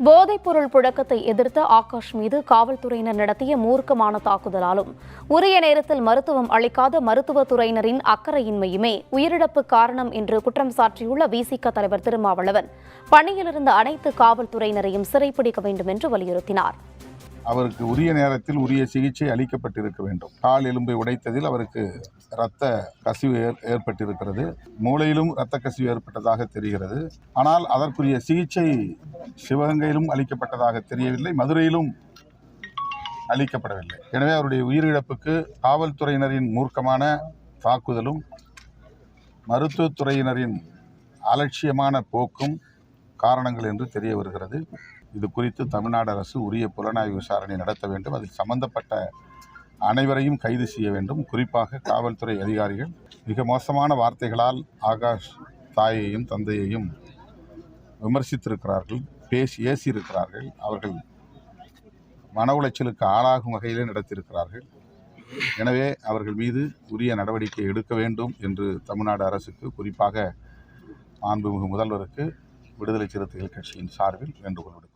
போதைப்பொருள் புழக்கத்தை எதிர்த்த ஆகாஷ் மீது காவல்துறையினர் நடத்திய மூர்க்கமான தாக்குதலாலும் உரிய நேரத்தில் மருத்துவம் அளிக்காத மருத்துவத்துறையினரின் அக்கறையின்மையுமே உயிரிழப்பு காரணம் என்று குற்றம் சாட்டியுள்ள விசிக தலைவர் திருமாவளவன் பணியிலிருந்த அனைத்து காவல்துறையினரையும் சிறைப்பிடிக்க வேண்டும் என்று வலியுறுத்தினார். அவருக்கு உரிய நேரத்தில் உரிய சிகிச்சை அளிக்கப்பட்டிருக்க வேண்டும். கால் எலும்பை உடைத்ததில் அவருக்கு இரத்த கசிவு ஏற்பட்டிருக்கிறது. மூளையிலும் இரத்த கசிவு ஏற்பட்டதாக தெரிகிறது. ஆனால் அதற்குரிய சிகிச்சை சிவகங்கையிலும் அளிக்கப்பட்டதாக தெரியவில்லை, மதுரையிலும் அளிக்கப்படவில்லை. எனவே அவருடைய உயிரிழப்புக்கு காவல்துறையினரின் மூர்க்கமான தாக்குதலும் மருத்துவத்துறையினரின் அலட்சியமான போக்கும் காரணங்கள் என்று தெரிய வருகிறது. இது குறித்து தமிழ்நாடு அரசு உரிய புலனாய்வு விசாரணை நடத்த வேண்டும். அதில் சம்பந்தப்பட்ட அனைவரையும் கைது செய்ய வேண்டும். குறிப்பாக காவல்துறை அதிகாரிகள் மிக மோசமான வார்த்தைகளால் ஆகாஷ் தாயையும் தந்தையையும் விமர்சித்திருக்கிறார்கள், ஏசியிருக்கிறார்கள். அவர்கள் மன உளைச்சலுக்கு ஆளாகும் வகையிலே நடத்தியிருக்கிறார்கள். எனவே அவர்கள் மீது உரிய நடவடிக்கை எடுக்க வேண்டும் என்று தமிழ்நாடு அரசுக்கு, குறிப்பாக மாண்புமிகு முதல்வருக்கு விடுதலை சிறுத்தைகள் கட்சியின் சார்பில் வேண்டுகோள் விடுக்கிறேன்.